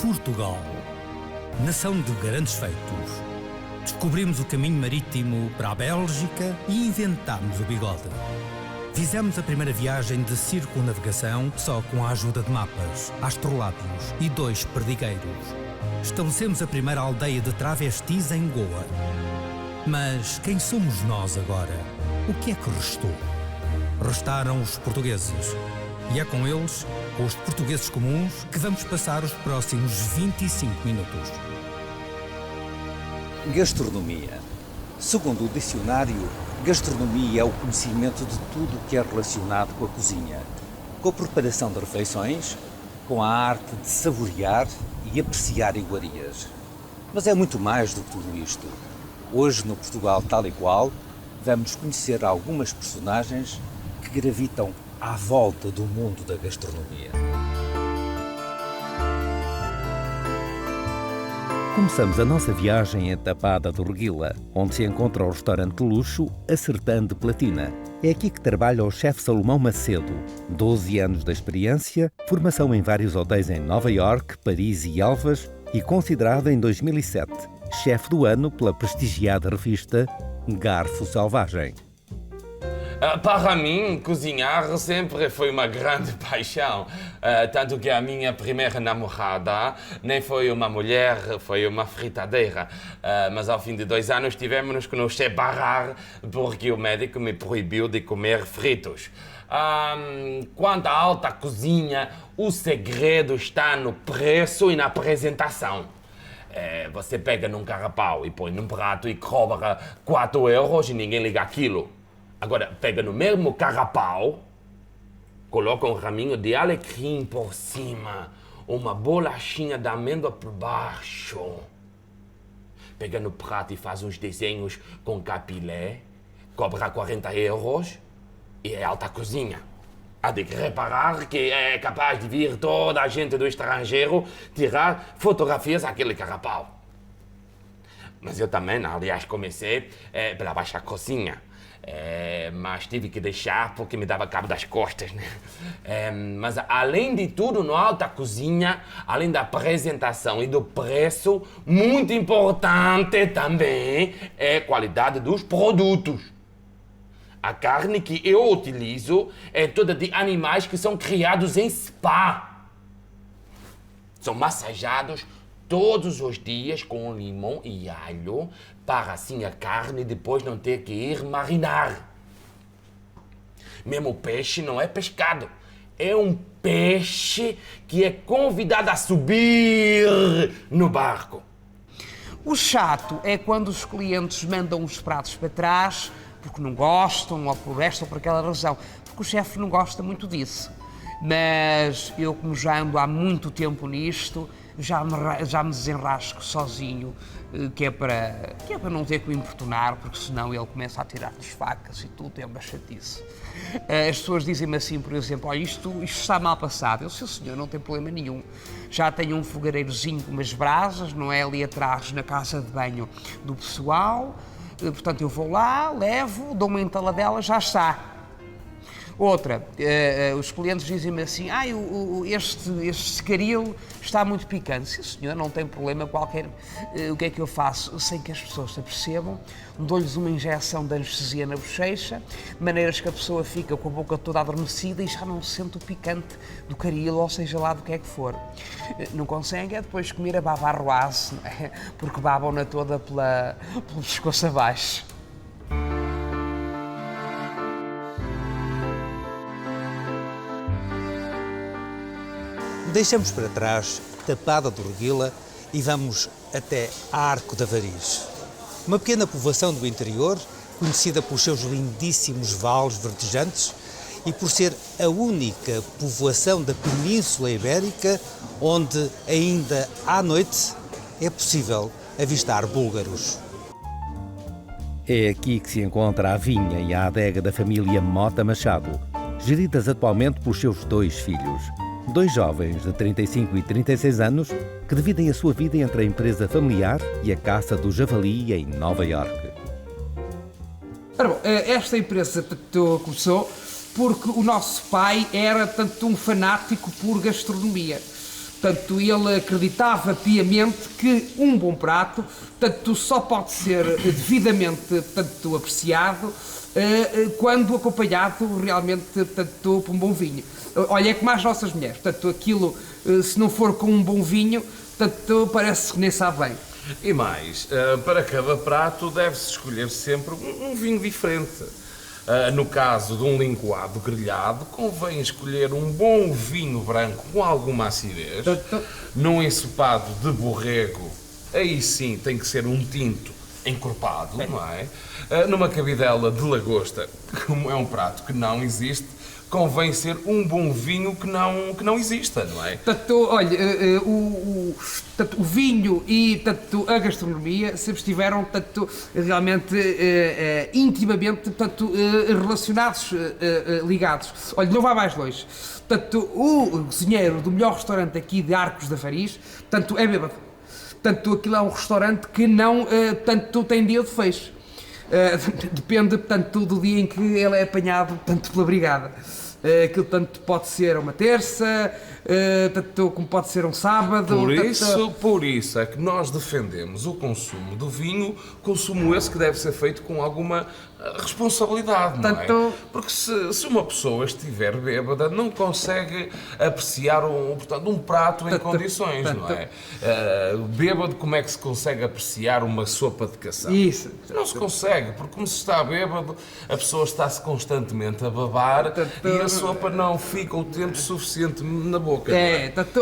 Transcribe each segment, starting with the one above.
Portugal, nação de grandes feitos. Descobrimos o caminho marítimo para a Bélgica e inventámos o bigode. Fizemos a primeira viagem de circunnavegação só com a ajuda de mapas, astrolábios e 2 perdigueiros. Estabelecemos a primeira aldeia de travestis em Goa. Mas quem somos nós agora? O que é que restou? Restaram os portugueses. E é com eles, com os portugueses comuns, que vamos passar os próximos 25 minutos. Gastronomia. Segundo o dicionário, gastronomia é o conhecimento de tudo o que é relacionado com a cozinha, com a preparação de refeições, com a arte de saborear e apreciar iguarias. Mas é muito mais do que tudo isto. Hoje, no Portugal Tal e Qual, vamos conhecer algumas personagens que gravitam à volta do mundo da gastronomia. Começamos a nossa viagem em Tapada do Reguila, onde se encontra o restaurante de luxo A Sertã de Platina. É aqui que trabalha o chefe Salomão Macedo. 12 anos de experiência, formação em vários hotéis em Nova Iorque, Paris e Elvas e considerado em 2007 chefe do ano pela prestigiada revista Garfo Selvagem. Para mim, cozinhar sempre foi uma grande paixão. Tanto que a minha primeira namorada nem foi uma mulher, foi uma fritadeira. Mas ao fim de 2 anos tivemos que nos separar porque o médico me proibiu de comer fritos. Quanto à alta cozinha, o segredo está no preço e na apresentação. Você pega num carapau e põe num prato e cobra 4 euros e ninguém liga aquilo. Agora, pega no mesmo carapau, coloca um raminho de alecrim por cima, uma bolachinha de amêndoa por baixo. Pega no prato e faz uns desenhos com capilé, cobra 40 euros e é alta cozinha. Há de reparar que é capaz de vir toda a gente do estrangeiro tirar fotografias àquele carapau. Mas eu também, aliás, comecei pela baixa cozinha. Mas tive que deixar porque me dava cabo das costas, né? Mas além de tudo, na alta cozinha, além da apresentação e do preço, muito importante também é a qualidade dos produtos. A carne que eu utilizo é toda de animais que são criados em spa. São massajados todos os dias com limão e alho, para assim a carne depois não ter que ir marinar. Mesmo o peixe não é pescado, é um peixe que é convidado a subir no barco. O chato é quando os clientes mandam os pratos para trás porque não gostam, ou por esta ou por aquela razão, porque o chefe não gosta muito disso. Mas eu, como já ando há muito tempo nisto, já me desenrasco sozinho, que é para não ter que o importunar, porque senão ele começa a tirar-lhes facas e tudo, é uma chatice. As pessoas dizem-me assim, por exemplo, olha, isto está mal passado. Eu, sim senhor, não tem problema nenhum. Já tenho um fogareirozinho com umas brasas, não é, ali atrás na casa de banho do pessoal. Portanto, eu vou lá, levo, dou uma entaladela, já está. Outra, os clientes dizem-me assim, este caril está muito picante. Sim, senhor, não tem problema qualquer. O que é que eu faço? Sem que as pessoas se apercebam, dou-lhes uma injeção de anestesia na bochecha, de maneiras que a pessoa fica com a boca toda adormecida e já não sente o picante do caril, ou seja lá do que é que for. Não consegue é depois comer a baba arroase, não é? Porque babam-na toda pelo pescoço abaixo. Deixamos para trás Tapada do Reguila e vamos até Arco de Avariz. Uma pequena povoação do interior, conhecida pelos seus lindíssimos vales verdejantes e por ser a única povoação da Península Ibérica onde ainda à noite é possível avistar búlgaros. É aqui que se encontra a vinha e a adega da família Mota Machado, geridas atualmente pelos seus 2 filhos. 2 jovens de 35 e 36 anos que dividem a sua vida entre a empresa familiar e a caça do javali em Nova Iorque. Ora bom, esta empresa começou porque o nosso pai era tanto um fanático por gastronomia. Portanto, ele acreditava piamente que um bom prato, portanto, só pode ser devidamente, portanto, apreciado quando acompanhado realmente, portanto, por um bom vinho. Olha, é como as nossas mulheres, portanto, aquilo, se não for com um bom vinho, portanto, parece que nem sabe bem. E mais, para cada prato deve-se escolher sempre um vinho diferente. No caso de um linguado grelhado, convém escolher um bom vinho branco com alguma acidez. Num ensopado de borrego, aí sim tem que ser um tinto encorpado, não é? Numa cabidela de lagosta, como é um prato que não existe, convém ser um bom vinho que não exista, não é? Portanto, olha, o vinho e a gastronomia sempre estiveram realmente intimamente relacionados, ligados. Olha, não vá mais longe. Portanto, o cozinheiro do melhor restaurante aqui de Arcos da Fariz, portanto, é bêbado. Portanto, aquilo é um restaurante que não tem dia de fecho. Depende, portanto, do dia em que ele é apanhado, portanto, pela brigada. Aquilo tanto pode ser uma terça, tanto como pode ser um sábado. Por isso é que nós defendemos o consumo do vinho, consumo esse que deve ser feito com alguma responsabilidade, não é? Porque se uma pessoa estiver bêbada, não consegue apreciar um prato em condições, não é? Bêbado, como é que se consegue apreciar uma sopa de cação? Isso. Não se consegue, porque como se está bêbado, a pessoa está-se constantemente a babar e a sopa não fica o tempo suficiente na boca.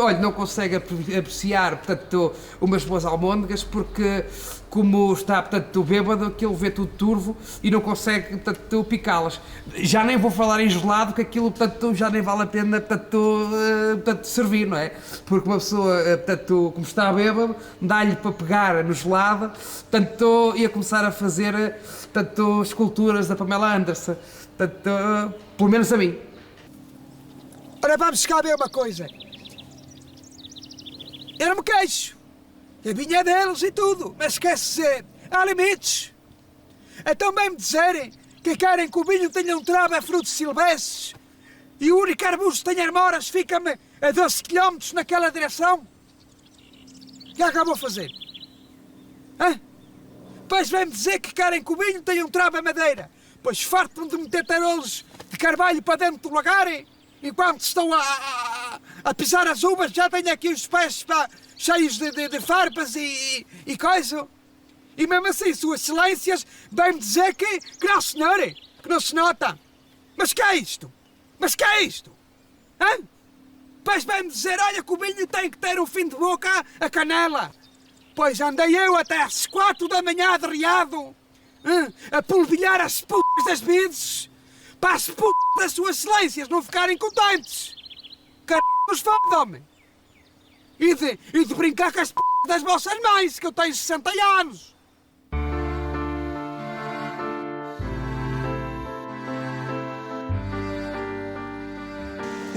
Olha, não consegue apreciar, portanto, umas boas almôndegas porque, como está, portanto, bêbado, aquilo vê tudo turvo e não consegue, portanto, picá-las. Já nem vou falar em gelado, que aquilo, portanto, já nem vale a pena, portanto, servir, não é? Porque uma pessoa, portanto, como está bêbado, dá-lhe para pegar no gelado, portanto, ia começar a fazer, portanto, esculturas da Pamela Anderson, portanto, pelo menos a mim. Ora, vamos cá ver uma coisa. Eu não me queixo. A vinha é deles e tudo, mas esquece dizer, há limites. Então bem me dizerem que querem que o vinho tenha um travo a frutos silvestres e o único arbusto que tem armoras fica-me a 12 km naquela direção? O que é que eu vou fazer? Hã? Pois vem-me dizer que querem que o vinho tenha um travo a madeira, pois farto-me de meter tarolos de carvalho para dentro do lagar, enquanto estão a pisar as uvas, já tenho aqui os pés cheios de farpas e coisa. E mesmo assim, suas excelências vêm-me dizer que não, senhor, que não se nota. Mas que é isto? Mas que é isto? Hã? Pois vêm-me dizer, olha que o vinho tem que ter um fim de boca a canela. Pois andei eu até às 4 da manhã derriado, a polvilhar as putas das vides, para as putas das suas excelências não ficarem contentes. Caralhos fodam-me. E de brincar com as putas das vossas mães, que eu tenho 60 anos.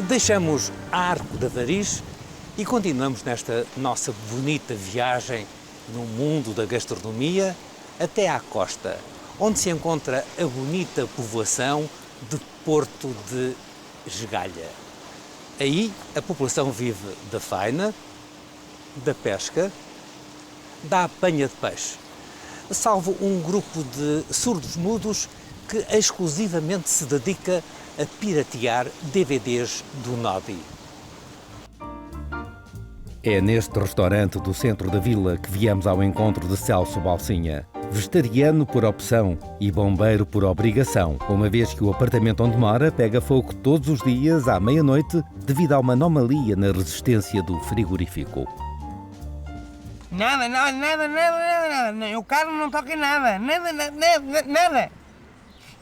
Deixamos Arco da Fariz e continuamos nesta nossa bonita viagem no mundo da gastronomia até à costa, onde se encontra a bonita povoação de Porto de Esgalha. Aí a população vive da faina, da pesca, da apanha de peixe, salvo um grupo de surdos-mudos que exclusivamente se dedica a piratear DVDs do Nodi. É neste restaurante do centro da vila que viemos ao encontro de Celso Balsinha. Vegetariano por opção e bombeiro por obrigação, uma vez que o apartamento onde mora pega fogo todos os dias à meia-noite devido a uma anomalia na resistência do frigorífico. Nada. O carro não toca em nada. Nada.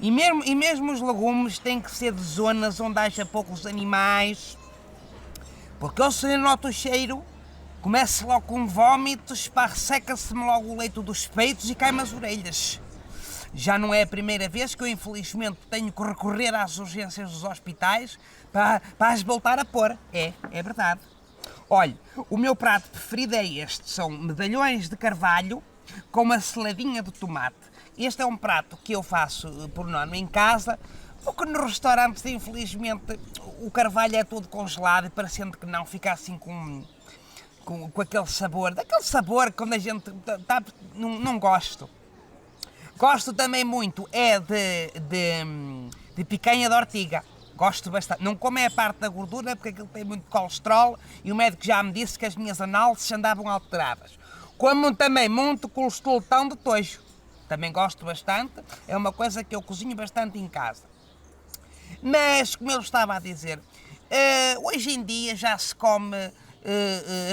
E mesmo os legumes têm que ser de zonas onde haja poucos animais. Porque eu, se noto o cheiro, começo logo com vómitos, resseca-se-me logo o leito dos peitos e cai-me as orelhas. Já não é a primeira vez que eu, infelizmente, tenho que recorrer às urgências dos hospitais para as voltar a pôr. É verdade. Olha, o meu prato preferido é este. São medalhões de carvalho com uma saladinha de tomate. Este é um prato que eu faço por norma em casa, porque no restaurante, infelizmente, o carvalho é todo congelado e parecendo que não, fica assim com com aquele sabor, daquele sabor quando a gente tá, não gosto. Gosto também muito de picanha de ortiga. Gosto bastante. Não como é a parte da gordura, porque aquilo tem muito colesterol e o médico já me disse que as minhas análises andavam alteradas. Como também muito colesterol de tojo. Também gosto bastante. É uma coisa que eu cozinho bastante em casa. Mas, como eu estava a dizer, hoje em dia já se come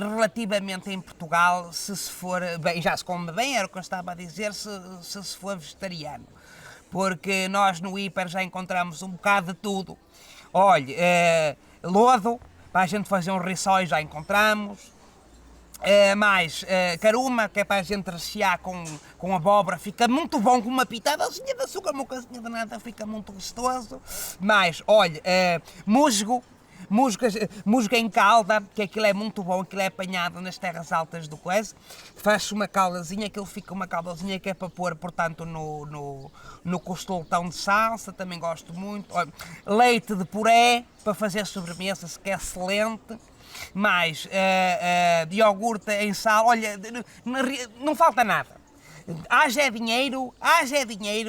relativamente em Portugal, se for bem, já se come bem, era o que eu estava a dizer, se for vegetariano. Porque nós no hiper já encontramos um bocado de tudo. Olha, lodo, para a gente fazer um rissóis já encontramos. Mais caruma, que é para a gente rechear com abóbora, fica muito bom, com uma pitadazinha de açúcar, uma coisinha de nada, fica muito gostoso. Mais, olha, musgo em calda, que aquilo é muito bom, aquilo é apanhado nas terras altas do coisa, faz-se uma caldazinha, aquilo fica uma caldazinha que é para pôr, portanto, no costeletão de salsa, também gosto muito. Olha, leite de puré, para fazer sobremesas, que é excelente. Mais de iogurte em sal, olha, não falta nada. Haja dinheiro,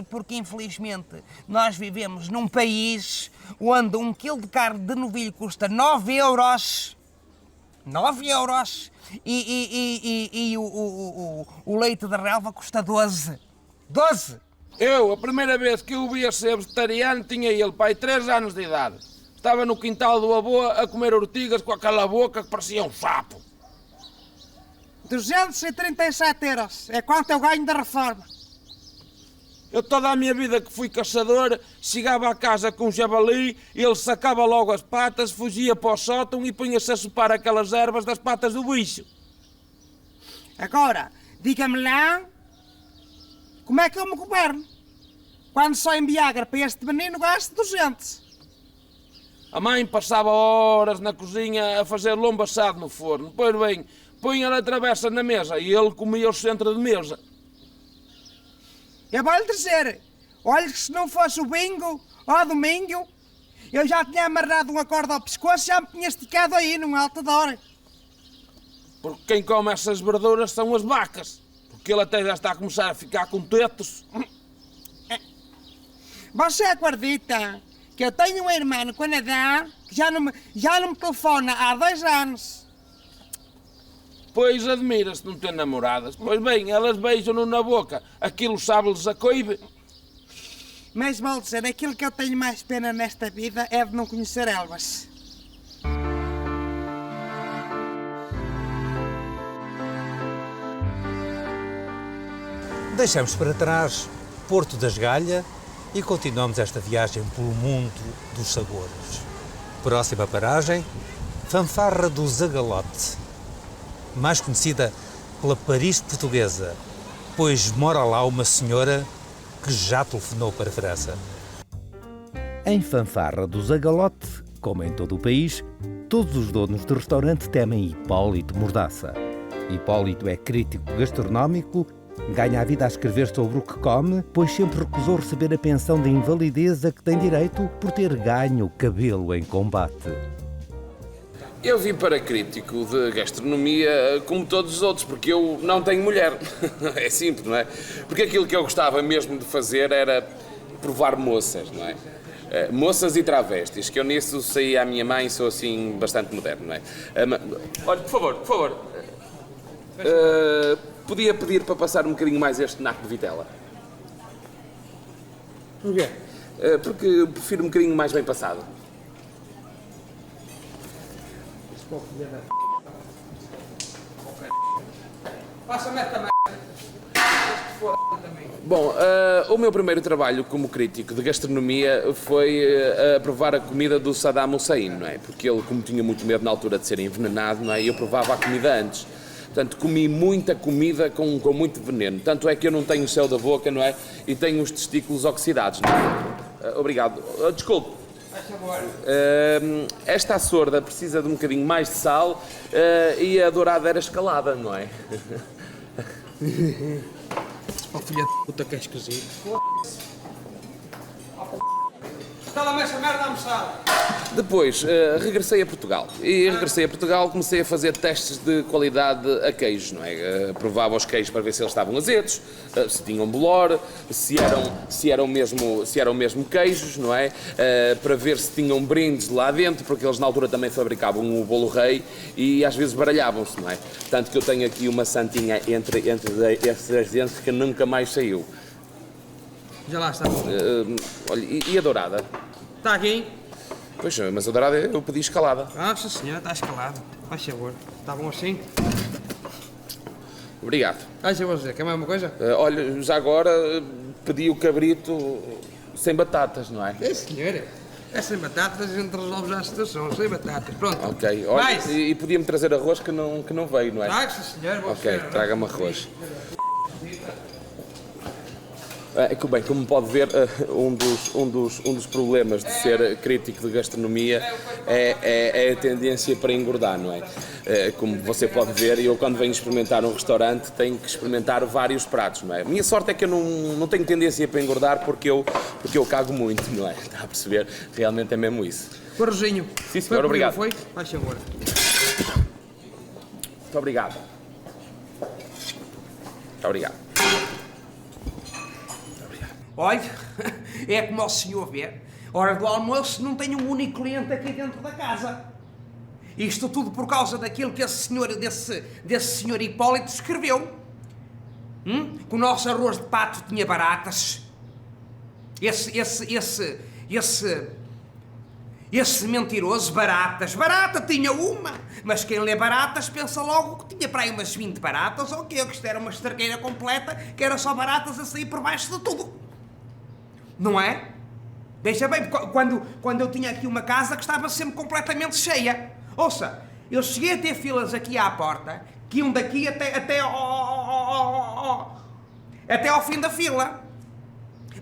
porque infelizmente nós vivemos num país onde 1 kg de carne de novilho custa 9 euros. 9 euros. E o leite de relva custa 12. 12! Eu, a primeira vez que o vi a ser vegetariano, tinha ele, pai, 3 anos de idade. Estava no quintal do avô a comer ortigas com aquela boca que parecia um sapo. 237 euros. É quanto eu ganho da reforma. Eu toda a minha vida que fui caçador, chegava à casa com um javali, ele sacava logo as patas, fugia para o sótão e punha-se a sopar aquelas ervas das patas do bicho. Agora, diga-me lá, como é que eu me governo? Quando só em Viagra para este menino gasto 200. A mãe passava horas na cozinha a fazer lombo assado no forno. Pois bem, punha-lhe a travessa na mesa e ele comia o centro de mesa. Eu vou-lhe dizer, olha que se não fosse o bingo ou domingo, eu já tinha amarrado uma corda ao pescoço e já me tinha esticado aí num altador. Porque quem come essas verduras são as vacas. Porque ele até já está a começar a ficar com tetos. Você acredita que eu tenho um irmão no Canadá que já não me telefona há 2 anos? Pois admira-se não ter namoradas. Pois bem, elas beijam-no na boca. Aquilo sabe-lhes a coibe. Mas vou dizer, aquilo que eu tenho mais pena nesta vida é de não conhecer Elvas. Deixamos para trás Porto das Galha e continuamos esta viagem pelo mundo dos sabores. Próxima paragem, Fanfarra do Zagalote, mais conhecida pela Paris portuguesa, pois mora lá uma senhora que já telefonou para a França. Em Fanfarra do Zagalote, como em todo o país, todos os donos de restaurante temem Hipólito Mordaça. Hipólito é crítico gastronómico, ganha a vida a escrever sobre o que come, pois sempre recusou receber a pensão de invalidez a que tem direito por ter ganho o cabelo em combate. Eu vim para crítico de gastronomia como todos os outros, porque eu não tenho mulher. É simples, não é? Porque aquilo que eu gostava mesmo de fazer era provar moças, não é? Moças e travestis, que eu nisso saí à minha mãe, sou assim bastante moderno, não é? Olha, por favor. Podia pedir para passar um bocadinho mais este naco de vitela? Porquê? Porque eu prefiro um bocadinho mais bem passado. Passa-me esta merda. Bom, o meu primeiro trabalho como crítico de gastronomia foi a provar a comida do Saddam Hussein, não é? Porque ele, como tinha muito medo na altura de ser envenenado, não é? Eu provava a comida antes. Portanto, comi muita comida com muito veneno. Tanto é que eu não tenho o céu da boca, não é? E tenho os testículos oxidados, não é? Obrigado. Desculpe. Esta açorda precisa de um bocadinho mais de sal e a dourada era escalada, não é? Oh, filha de puta, que é esquisito. Cala-me essa merda a almoçar. Depois, regressei a Portugal. E regressei a Portugal, comecei a fazer testes de qualidade a queijos, não é? Provava os queijos para ver se eles estavam azedos, se tinham bolor, se eram mesmo queijos, não é? Para ver se tinham brindes lá dentro, porque eles na altura também fabricavam o bolo rei e às vezes baralhavam-se, não é? Tanto que eu tenho aqui uma santinha entre esses dentes que nunca mais saiu. Já lá está. Olha, e a dourada? Está aqui? Pois, mas a dourada eu pedi escalada. Sim, senhor, está escalado. Faz favor. Está bom assim? Obrigado. Faz favor, José. Quer mais uma coisa? Olha, já agora pedi o cabrito sem batatas, não é? É, senhor. É sem batatas, a gente resolve já a situação. Sem batatas. Pronto. Ok. Olha, Mais? e podia-me trazer arroz que não veio, não é? Sim, senhor. Ok, traga-me arroz. Bem, como pode ver, um dos problemas de ser crítico de gastronomia é a tendência para engordar, não é? Como você pode ver, eu quando venho experimentar um restaurante tenho que experimentar vários pratos, não é? A minha sorte é que eu não tenho tendência para engordar porque eu cago muito, não é? Está a perceber? Realmente é mesmo isso. Corrozinho. Sim, senhor, obrigado. Foi? Faz favor. Muito obrigado. Muito obrigado. Olha, é como o senhor vê, hora do almoço não tenho um único cliente aqui dentro da casa. Isto tudo por causa daquilo que desse senhor Hipólito escreveu. Que o nosso arroz de pato tinha baratas. Esse mentiroso, barata tinha uma, mas quem lê baratas pensa logo que tinha para aí umas 20 baratas, ou que isto era uma estragueira completa, que era só baratas a sair por baixo de tudo. Não é? Veja bem, quando eu tinha aqui uma casa que estava sempre completamente cheia. Ouça, eu cheguei a ter filas aqui à porta, que iam daqui até ao fim da fila.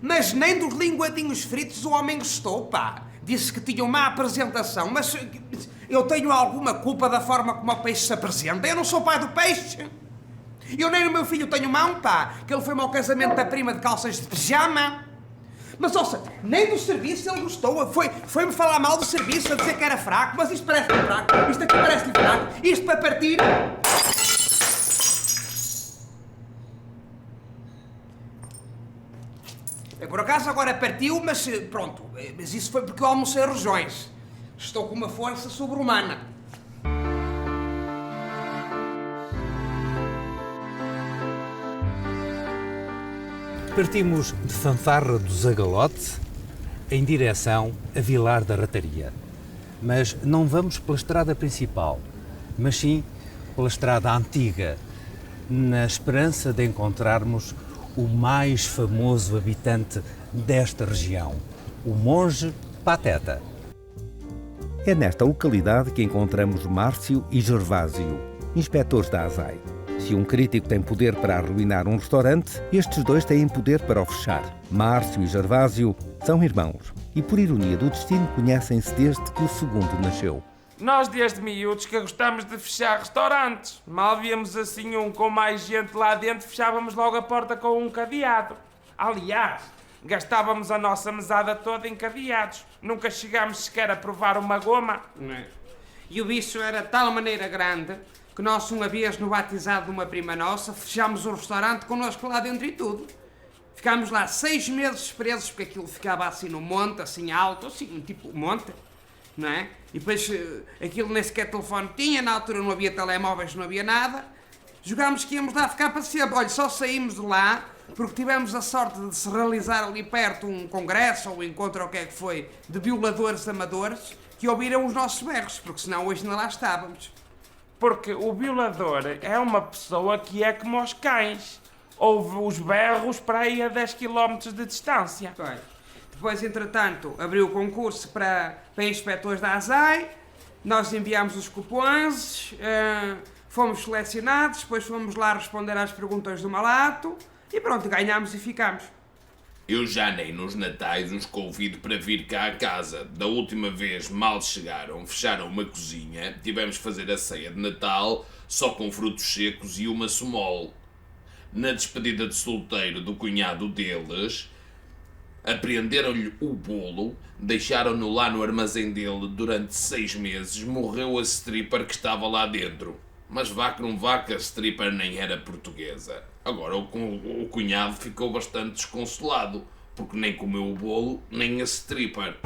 Mas nem dos linguadinhos fritos o homem gostou, pá. Disse que tinha uma apresentação, mas eu tenho alguma culpa da forma como o peixe se apresenta? Eu não sou pai do peixe. Eu nem no meu filho tenho mão, pá, que ele foi-me ao casamento da prima de calças de pijama. Mas, ouça, nem do serviço ele gostou. Foi-me falar mal do serviço, a dizer que era fraco, mas isto parece-lhe fraco, isto aqui parece-lhe fraco, isto para partir... Por acaso agora partiu, mas pronto, mas isso foi porque eu almocei rojões. Estou com uma força sobre-humana. Partimos de Fanfarra do Zagalote em direção a Vilar da Rataria. Mas não vamos pela estrada principal, mas sim pela estrada antiga, na esperança de encontrarmos o mais famoso habitante desta região, o monge Pateta. É nesta localidade que encontramos Márcio e Gervásio, inspetores da ASAI. Se um crítico tem poder para arruinar um restaurante, estes dois têm poder para o fechar. Márcio e Gervásio são irmãos e, por ironia do destino, conhecem-se desde que o segundo nasceu. Nós desde miúdos que gostamos de fechar restaurantes. Mal víamos assim um com mais gente lá dentro, fechávamos logo a porta com um cadeado. Aliás, gastávamos a nossa mesada toda em cadeados. Nunca chegámos sequer a provar uma goma. E o bicho era de tal maneira grande que nós, uma vez no batizado de uma prima nossa, fechámos o restaurante connosco lá dentro e tudo. Ficámos lá 6 meses presos, porque aquilo ficava assim no monte, assim alto, assim, tipo monte, não é? E depois aquilo nem sequer telefone tinha, na altura não havia telemóveis, não havia nada. Jogámos que íamos lá ficar para sempre. Olha, só saímos de lá porque tivemos a sorte de se realizar ali perto um congresso ou um encontro ou o que é que foi de violadores amadores que ouviram os nossos berros, porque senão hoje não lá estávamos. Porque o violador é uma pessoa que é como os cães. Ouve os berros para aí a 10 km de distância. Depois, entretanto, abriu o concurso para inspetores da ASAI, nós enviámos os cupons, fomos selecionados, depois fomos lá responder às perguntas do malato e pronto, ganhámos e ficámos. Eu já nem nos natais os convido para vir cá a casa. Da última vez mal chegaram, fecharam uma cozinha, tivemos de fazer a ceia de Natal só com frutos secos e uma somol. Na despedida de solteiro do cunhado deles, Apreenderam-lhe o bolo, deixaram-no lá no armazém dele durante 6 meses, morreu a stripper que estava lá dentro. Mas vá que não vá, que a stripper nem era portuguesa. Agora o cunhado ficou bastante desconsolado, porque nem comeu o bolo, nem a stripper.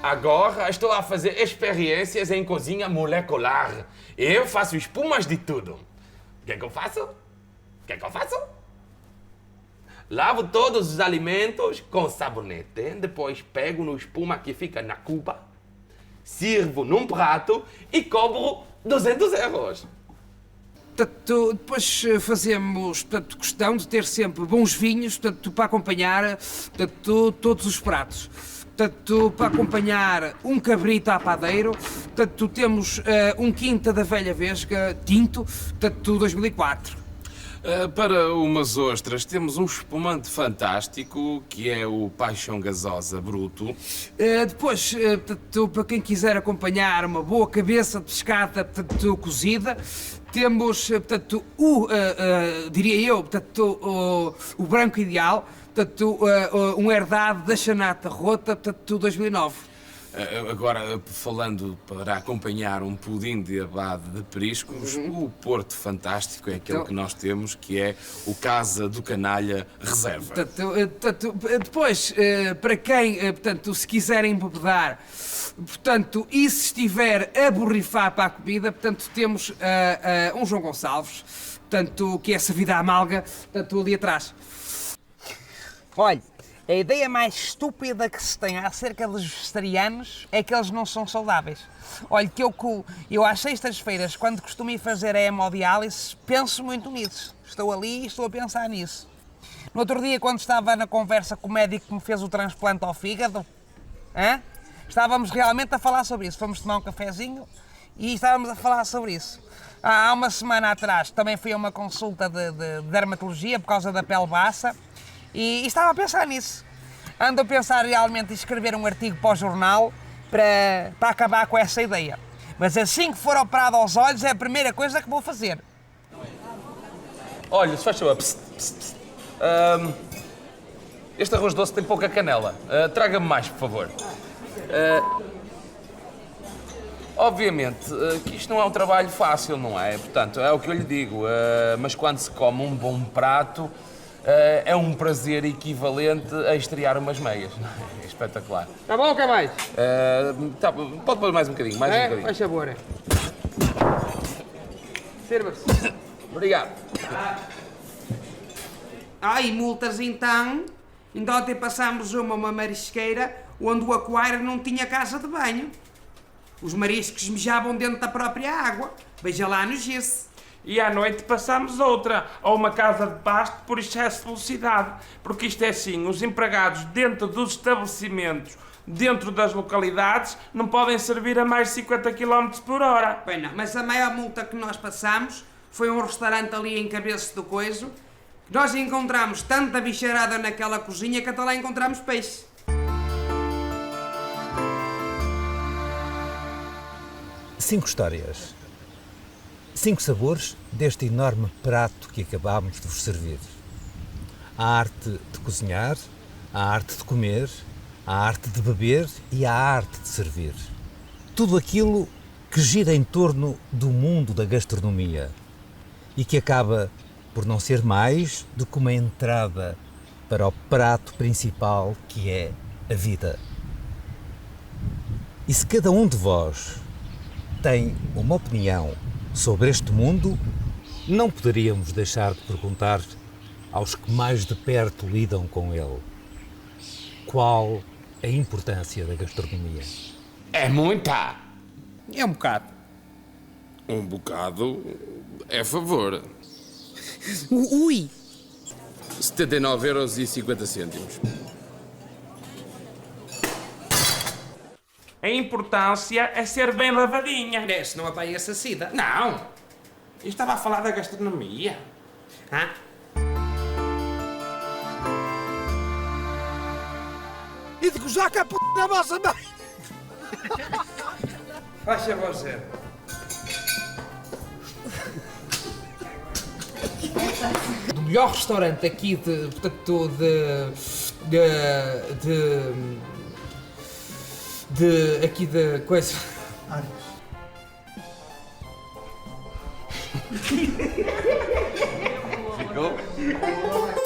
Agora estou a fazer experiências em cozinha molecular. Eu faço espumas de tudo. O que é que eu faço? Lavo todos os alimentos com sabonete, depois pego no espuma que fica na cuba, sirvo num prato e cobro 200 euros. Portanto, depois fazemos, portanto, questão de ter sempre bons vinhos, portanto, para acompanhar, portanto, todos os pratos. Portanto, para acompanhar um cabrito à padeiro, portanto, temos um Quinta da Velha Vesga tinto, portanto, 2004. Para umas ostras, temos um espumante fantástico, que é o Paixão Gasosa Bruto. Depois, portanto, para quem quiser acompanhar uma boa cabeça de pescada, portanto, cozida, temos, portanto, diria eu, portanto, o Branco Ideal, portanto, um herdado da Chanata Rota, portanto, 2009. Agora, falando para acompanhar um pudim de abade de periscos, o Porto Fantástico é aquele que nós temos, que é o Casa do Canalha Reserva. Depois, para quem, portanto, se quiserem embebedar, portanto, e se estiver a borrifar para a comida, portanto, temos um João Gonçalves, portanto, que é essa vida amalga, portanto, ali atrás. Olha, a ideia mais estúpida que se tem acerca dos vegetarianos é que eles não são saudáveis. Olha, que eu às sextas-feiras, quando costumo ir fazer a hemodiálise, penso muito nisso. Estou ali e estou a pensar nisso. No outro dia, quando estava na conversa com o médico que me fez o transplante ao fígado, estávamos realmente a falar sobre isso. Fomos tomar um cafezinho e estávamos a falar sobre isso. Há uma semana atrás também fui a uma consulta de dermatologia por causa da pele baça. E estava a pensar nisso. Ando a pensar realmente em escrever um artigo para o jornal para acabar com essa ideia. Mas assim que for operado aos olhos é a primeira coisa que vou fazer. Olha, se faz favor. Este arroz doce tem pouca canela. Traga-me mais, por favor. Obviamente que isto não é um trabalho fácil, não é? Portanto, é o que eu lhe digo. Mas quando se come um bom prato, é um prazer equivalente a estrear umas meias. É espetacular. Tá bom ou quer mais? Pode pôr mais um bocadinho, um bocadinho. Faz favor. Sirva-se. Obrigado. E multas então? Ainda ontem passámos uma marisqueira onde o aquário não tinha casa de banho. Os mariscos mijavam dentro da própria água. Veja lá no gesso. E à noite passámos outra, a uma casa de pasto por excesso de velocidade. Porque isto é assim, os empregados dentro dos estabelecimentos, dentro das localidades, não podem servir a mais de 50 km por hora. Bem, não, mas a maior multa que nós passamos foi um restaurante ali em Cabeça do Coiso. Nós encontramos tanta bicharada naquela cozinha que até lá encontramos peixe. Cinco histórias. 5 sabores deste enorme prato que acabámos de vos servir. A arte de cozinhar, a arte de comer, a arte de beber e a arte de servir. Tudo aquilo que gira em torno do mundo da gastronomia e que acaba por não ser mais do que uma entrada para o prato principal que é a vida. E se cada um de vós tem uma opinião sobre este mundo, não poderíamos deixar de perguntar aos que mais de perto lidam com ele: qual a importância da gastronomia? É muita! É um bocado. Um bocado é a favor. Ui! 79,50 €. A importância é ser bem lavadinha. Se não apanha essa sida. Não! Eu estava a falar da gastronomia. E de gozar com a p*** da vossa mãe. Faz favor, Zé. De melhor restaurante aqui portanto, aqui de coisa. Ficou?